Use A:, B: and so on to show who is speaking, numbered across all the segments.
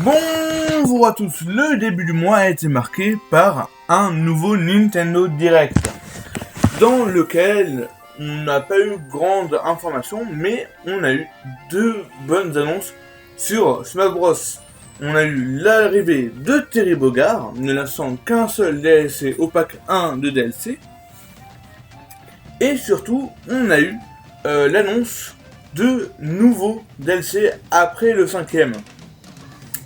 A: Bonjour à tous, le début du mois a été marqué par un nouveau Nintendo Direct, dans lequel on n'a pas eu grande information, mais on a eu deux bonnes annonces sur Smash Bros. On a eu l'arrivée de Terry Bogard, ne laissant qu'un seul DLC au pack 1 de DLC, et surtout on a eu l'annonce de nouveaux DLC après le 5ème.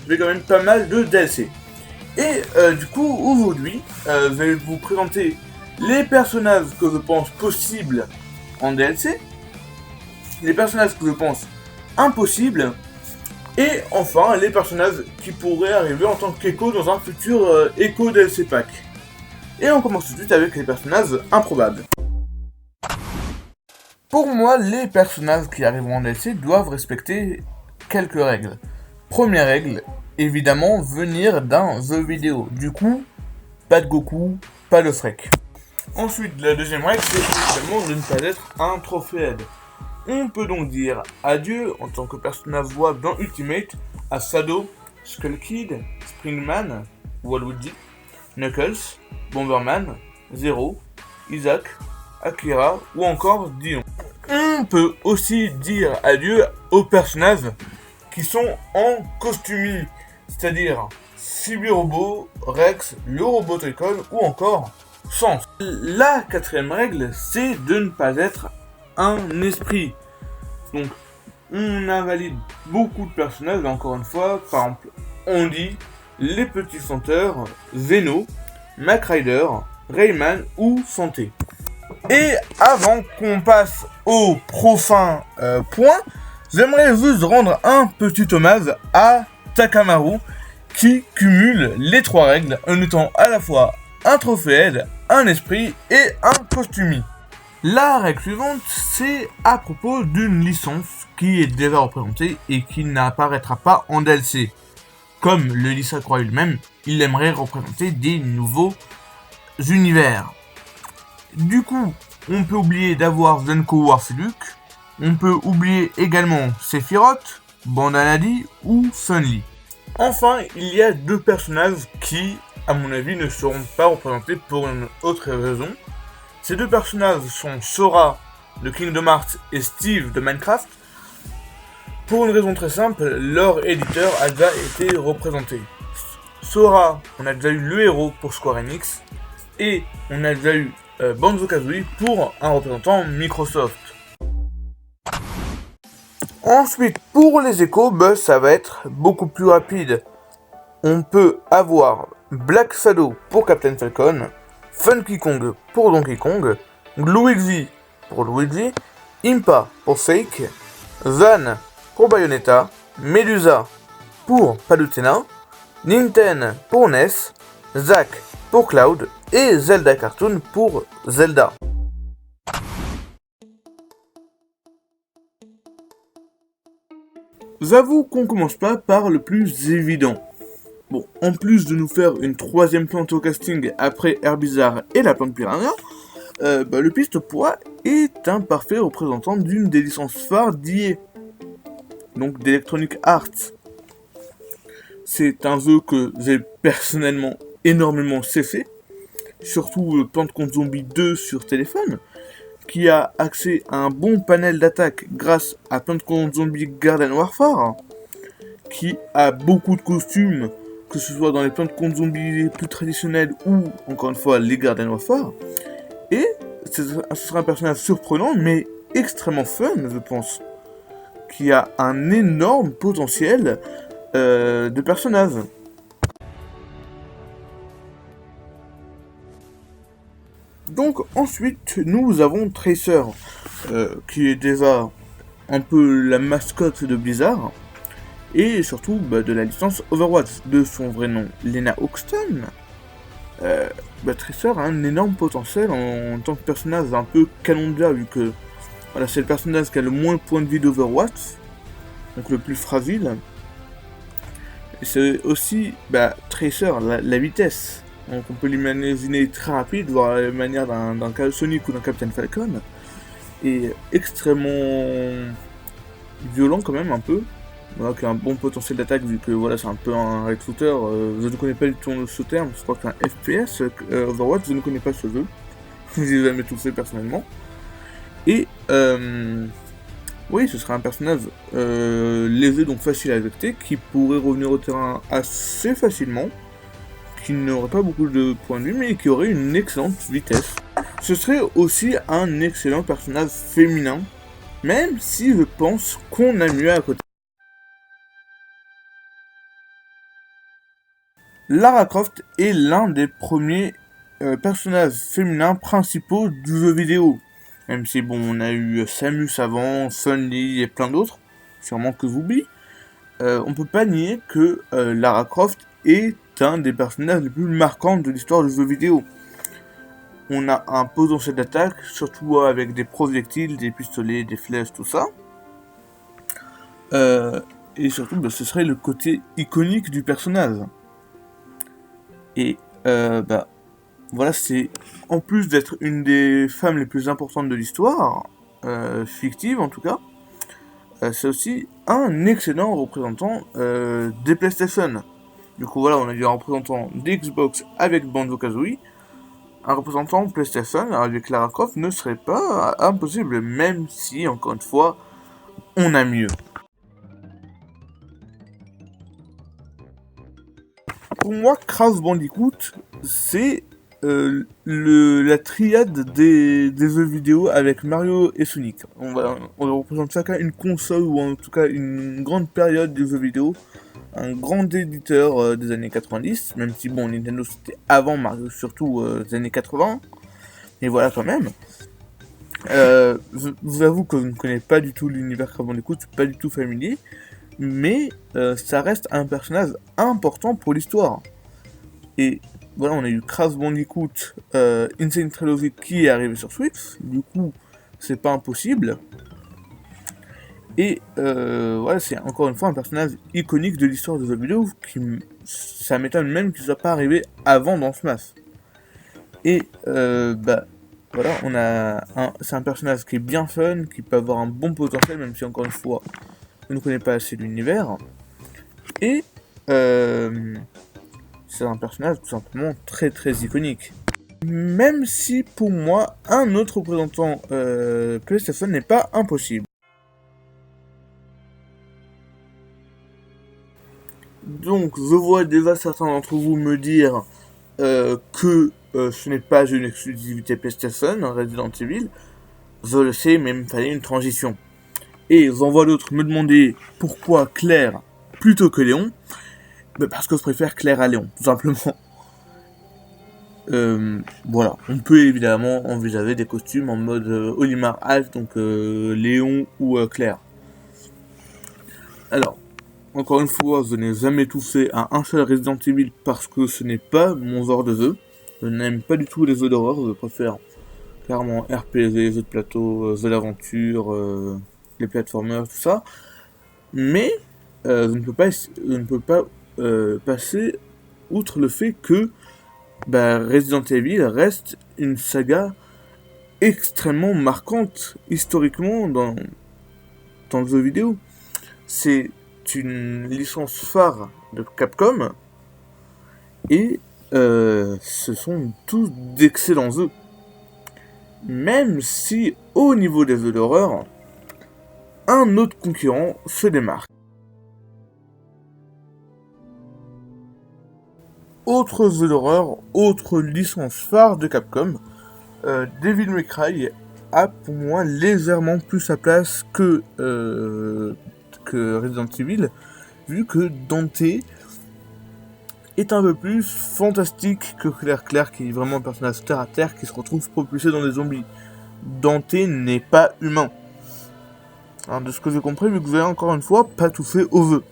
A: J'ai quand même pas mal de DLC. Et du coup, aujourd'hui, je vais vous présenter les personnages que je pense possibles en DLC, les personnages que je pense impossibles, et enfin les personnages qui pourraient arriver en tant qu'Echo dans un futur Echo DLC pack. Et on commence tout de suite avec les personnages improbables. Pour moi, les personnages qui arriveront en DLC doivent respecter quelques règles. Première règle, évidemment, venir d'un jeu vidéo. Du coup, pas de Goku, pas de Freak. Ensuite, la deuxième règle, c'est évidemment de ne pas être un trophéade. On peut donc dire adieu, en tant que personnage jouable dans Ultimate, à Shadow, Skull Kid, Springman, Waluigi, Knuckles, Bomberman, Zero, Isaac, Akira ou encore Dion. On peut aussi dire adieu aux personnages qui sont en costumie, c'est-à-dire Chibi Robot, Rex, le robot Toy-Con ou encore Sans. La quatrième règle, c'est de ne pas être un esprit. Donc, on invalide beaucoup de personnages, encore une fois, par exemple, on dit les petits chanteurs, Zeno, Mac Rider, Rayman ou Santé. Et avant qu'on passe au prochain point, j'aimerais juste rendre un petit hommage à Takamaru qui cumule les trois règles en étant à la fois un trophéade, un esprit et un costumie. La règle suivante, c'est à propos d'une licence qui est déjà représentée et qui n'apparaîtra pas en DLC. Comme le dit Sakurai lui-même, il aimerait représenter des nouveaux univers. Du coup, on peut oublier d'avoir Zenko ou Arceluc, on peut oublier également Sephiroth, Bandanadi ou Sun-Li. Enfin, il y a deux personnages qui, à mon avis, ne seront pas représentés pour une autre raison. Ces deux personnages sont Sora de Kingdom Hearts et Steve de Minecraft. Pour une raison très simple, leur éditeur a déjà été représenté. Sora, on a déjà eu le héros pour Square Enix, et on a déjà eu Banjo-Kazooie pour un représentant Microsoft. Ensuite, pour les échos, ça va être beaucoup plus rapide. On peut avoir Black Shadow pour Captain Falcon, Funky Kong pour Donkey Kong, Luigi pour Luigi, Impa pour Sake, Zan pour Bayonetta, Medusa pour Palutena, Ninten pour Ness, Zack pour Cloud et Zelda Cartoon pour Zelda. J'avoue qu'on commence pas par le plus évident. Bon, en plus de nous faire une troisième plante au casting après Herbizarre et la plante Piranha, le Piste-Pois est un parfait représentant d'une des licences phares d'EA, donc d'Electronic Arts. C'est un jeu que j'ai personnellement énormément cessé, surtout Plants contre Zombies 2 sur téléphone, qui a accès à un bon panel d'attaque grâce à Plants contre Zombies Garden Warfare, qui a beaucoup de costumes, que ce soit dans les Plants contre Zombies plus traditionnels ou, encore une fois, les Garden Warfare. Et ce sera un personnage surprenant, mais extrêmement fun, je pense, qui a un énorme potentiel de personnage. Donc ensuite nous avons Tracer, qui est déjà un peu la mascotte de Blizzard, et surtout de la licence Overwatch, de son vrai nom Lena Hoxton. Tracer a un énorme potentiel en tant que personnage un peu canon de vu que voilà, c'est le personnage qui a le moins de points de vie d'Overwatch, donc le plus fragile. Et c'est aussi Tracer, la vitesse. Donc on peut l'imaginer très rapide, voire à la manière d'un Sonic ou d'un Captain Falcon. Et extrêmement violent quand même un peu. Voilà, qui a un bon potentiel d'attaque vu que voilà, c'est un peu un raid shooter. Je ne connais pas du tout ce terme, je crois que c'est un FPS. Overwatch, je ne connais pas ce jeu. Je l'ai jamais tout fait personnellement. Et oui, ce sera un personnage lésé, donc facile à affecter, qui pourrait revenir au terrain assez facilement, qui n'aurait pas beaucoup de points de vue, mais qui aurait une excellente vitesse. Ce serait aussi un excellent personnage féminin, même si je pense qu'on a mieux à côté. Lara Croft est l'un des premiers personnages féminins principaux du jeu vidéo. Même si bon, on a eu Samus avant, Sun-Li et plein d'autres, sûrement que j'oublie. On peut pas nier que Lara Croft est un des personnages les plus marquants de l'histoire du jeu vidéo. On a un potentiel d'attaque, surtout avec des projectiles, des pistolets, des flèches, tout ça. Et surtout, bah, ce serait le côté iconique du personnage. Et bah, voilà, c'est en plus d'être une des femmes les plus importantes de l'histoire, fictive en tout cas, c'est aussi un excellent représentant des PlayStation. Du coup voilà, on a eu un représentant d'Xbox avec Banjo-Kazooie, un représentant PlayStation avec Lara Croft ne serait pas impossible, même si, encore une fois, on a mieux. Pour moi, Crash Bandicoot, c'est la triade des jeux vidéo avec Mario et Sonic. On représente chacun une console ou en tout cas une grande période des jeux vidéo. Un grand éditeur des années 90, même si bon, Nintendo c'était avant Mario, surtout des années 80. Mais voilà quand même. Je vous avoue que je ne connais pas du tout l'univers Crash Bandicoot, je suis pas du tout familier. Mais ça reste un personnage important pour l'histoire. Et voilà, on a eu Crash Bandicoot Insane Trilogy qui est arrivé sur Switch, du coup, c'est pas impossible. Et voilà, c'est encore une fois un personnage iconique de l'histoire de jeux vidéo, ça m'étonne même qu'il soit pas arrivé avant dans Smash. Et bah voilà, c'est un personnage qui est bien fun, qui peut avoir un bon potentiel, même si encore une fois, on ne connaît pas assez l'univers. Et c'est un personnage tout simplement très très iconique. Même si pour moi, un autre représentant PlayStation n'est pas impossible. Donc je vois déjà certains d'entre vous me dire que ce n'est pas une exclusivité PlayStation, Resident Evil. Je le sais, mais il me fallait une transition. Et j'en vois d'autres me demander pourquoi Claire plutôt que Léon. Parce que je préfère Claire à Léon, tout simplement. Voilà, on peut évidemment envisager des costumes en mode Olimar Alf, donc Léon ou Claire. Alors, encore une fois, je n'ai jamais touché à un seul Resident Evil parce que ce n'est pas mon genre de jeu. Je n'aime pas du tout les jeux d'horreur, je préfère clairement RPG, jeux de plateau, jeux d'aventure, les platformers, tout ça. Mais je ne peux pas passer outre le fait que Resident Evil reste une saga extrêmement marquante historiquement dans le jeu vidéo. C'est une licence phare de Capcom et ce sont tous d'excellents jeux. Même si au niveau des jeux d'horreur, un autre concurrent se démarque. Autre jeu d'horreur, autre licence phare de Capcom, Devil May Cry a pour moi légèrement plus sa place que Resident Evil, vu que Dante est un peu plus fantastique que Claire, qui est vraiment un personnage terre à terre qui se retrouve propulsé dans des zombies. Dante n'est pas humain. Alors, de ce que j'ai compris, vu que vous avez encore une fois pas tout fait au vœu.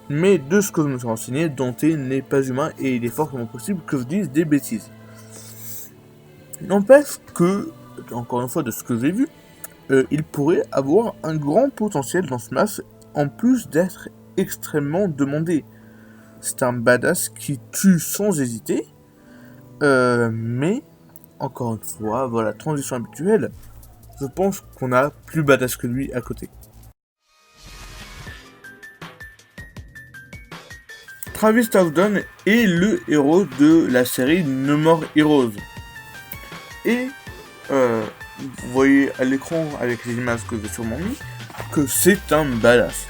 A: Mais de ce que je me suis renseigné, Dante n'est pas humain et il est fortement possible que je dise des bêtises. N'empêche que, encore une fois de ce que j'ai vu, il pourrait avoir un grand potentiel dans Smash, en plus d'être extrêmement demandé. C'est un badass qui tue sans hésiter, mais, encore une fois, voilà, transition habituelle, je pense qu'on a plus badass que lui à côté. Travis Townsend est le héros de la série No More Heroes. Et vous voyez à l'écran avec les images que j'ai sûrement mis que c'est un badass.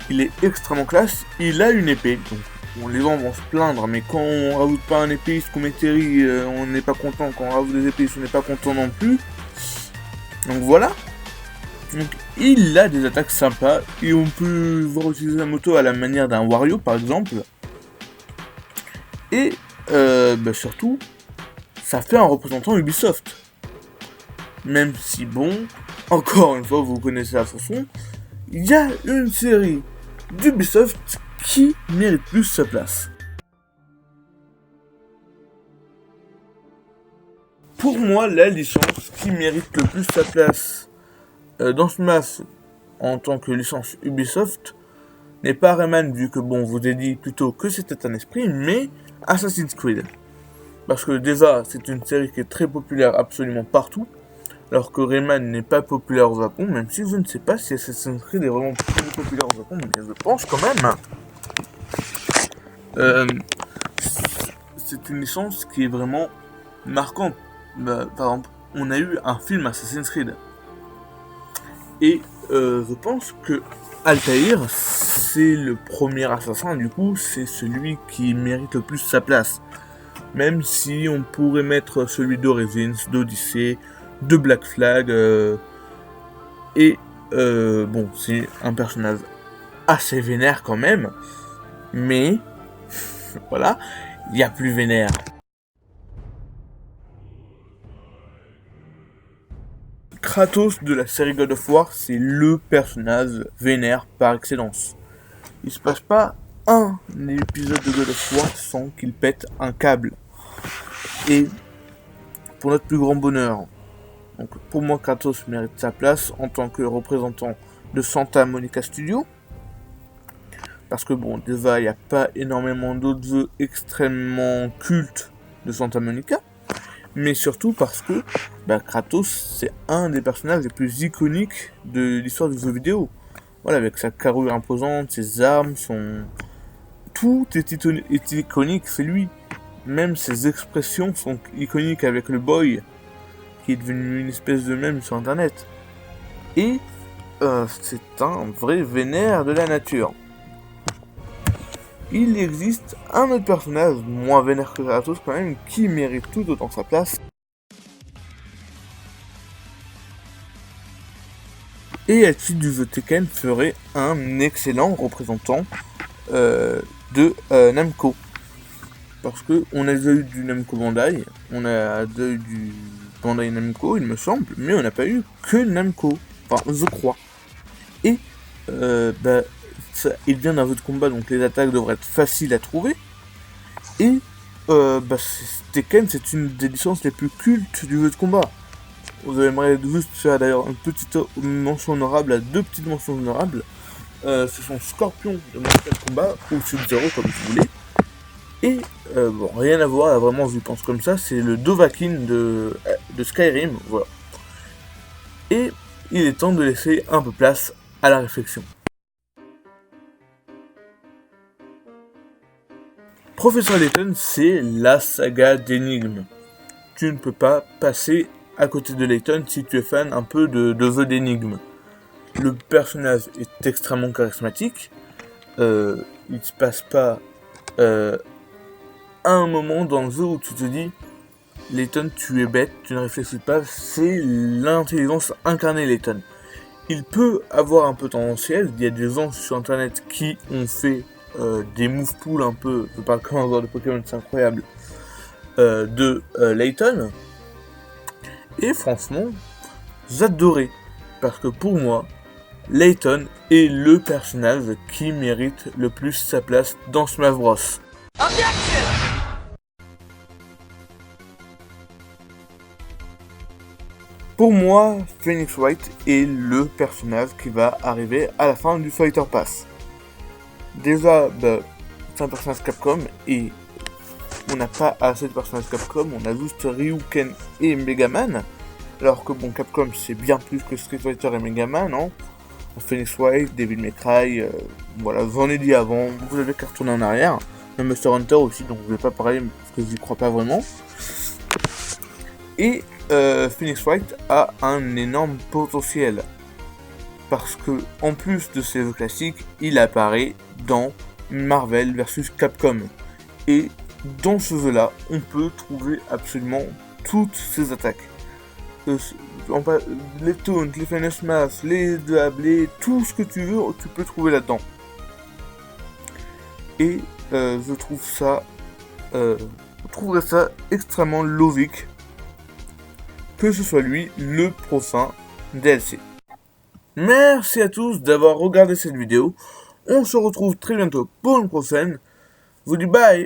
A: Il est extrêmement classe, il a une épée, donc bon, les gens vont se plaindre, mais quand on rajoute pas un épéiste comme Eteri, on n'est pas content, quand on rajoute des épéistes, on n'est pas content non plus. Donc voilà. Donc il a des attaques sympas, et on peut voir utiliser la moto à la manière d'un Wario par exemple. Et surtout, ça fait un représentant Ubisoft. Même si bon, encore une fois, vous connaissez la chanson, il y a une série d'Ubisoft qui mérite plus sa place. Pour moi, la licence qui mérite le plus sa place dans Smash en tant que licence Ubisoft n'est pas Rayman, vu que bon, vous ai dit plutôt que c'était un esprit, mais Assassin's Creed. Parce que déjà, c'est une série qui est très populaire absolument partout, alors que Rayman n'est pas populaire au Japon, même si je ne sais pas si Assassin's Creed est vraiment plus populaire au Japon, mais je pense quand même. C'est une licence qui est vraiment marquante. Par exemple, on a eu un film Assassin's Creed. Et je pense que Altair, c'est le premier assassin, du coup, c'est celui qui mérite le plus sa place. Même si on pourrait mettre celui d'Origins, d'Odyssey, de Black Flag, bon, c'est un personnage assez vénère quand même, mais voilà, il y a plus vénère. Kratos de la série God of War, c'est le personnage vénère par excellence. Il se passe pas un épisode de God of War sans qu'il pète un câble. Et pour notre plus grand bonheur, donc pour moi Kratos mérite sa place en tant que représentant de Santa Monica Studio. Parce que bon, déjà il n'y a pas énormément d'autres jeux extrêmement cultes de Santa Monica. Mais surtout parce que Kratos, c'est un des personnages les plus iconiques de l'histoire du jeu vidéo. Voilà, avec sa carrure imposante, ses armes, tout est iconique, c'est lui. Même ses expressions sont iconiques avec le boy, qui est devenu une espèce de mème sur internet. Et c'est un vrai vénère de la nature. Il existe un autre personnage, moins vénère que Kratos quand même, qui mérite tout autant sa place. Et la suite du jeu Tekken ferait un excellent représentant de Namco. Parce que on a déjà eu du Namco Bandai, on a déjà eu du Bandai Namco, il me semble, mais on n'a pas eu que Namco. Enfin, je crois. Et il vient d'un jeu de combat, donc les attaques devraient être faciles à trouver. Et Tekken, c'est une des licences les plus cultes du jeu de combat. J'aimerais juste faire d'ailleurs une petite mention honorable à deux petites mentions honorables. Ce sont Scorpion de Mortal Kombat ou Sub-Zero comme vous voulez. Et bon, rien à voir, là, vraiment je pense comme ça, c'est le Dovahkiin de Skyrim, voilà. Et il est temps de laisser un peu place à la réflexion. Professeur Layton, c'est la saga d'énigmes. Tu ne peux pas passer à côté de Layton si tu es fan un peu de jeux d'énigmes. Le personnage est extrêmement charismatique. Il ne se passe pas un moment dans le jeu où tu te dis Layton, tu es bête, tu ne réfléchis pas, c'est l'intelligence incarnée Layton. Il peut avoir un peu tendanciel, il y a des gens sur internet qui ont fait des move pools un peu, je parle comme un joueur de Pokémon, c'est incroyable, de Layton. Et franchement, j'adorais, parce que pour moi, Layton est le personnage qui mérite le plus sa place dans Smash Bros. Objection! Pour moi, Phoenix Wright est le personnage qui va arriver à la fin du Fighter Pass. Déjà, c'est un personnage Capcom et on n'a pas assez de personnages Capcom, on a juste Ryu, Ken et Megaman. Alors que bon, Capcom c'est bien plus que Street Fighter et Megaman, non? Phoenix Wright, Devil May Cry, voilà, j'en ai dit avant, vous avez qu'à retourner en arrière. Un Monster Hunter aussi, donc je vais pas parler parce que j'y crois pas vraiment. Et Phoenix Wright a un énorme potentiel. Parce que, en plus de ses jeux classiques, il apparaît dans Marvel vs Capcom. Et dans ce jeu-là, on peut trouver absolument toutes ses attaques. Les taunts, les Final Smash, les dabs, tout ce que tu veux, tu peux trouver là-dedans. Et je trouverais ça extrêmement logique que ce soit lui le prochain DLC. Merci à tous d'avoir regardé cette vidéo. On se retrouve très bientôt pour une prochaine. Je vous dis bye.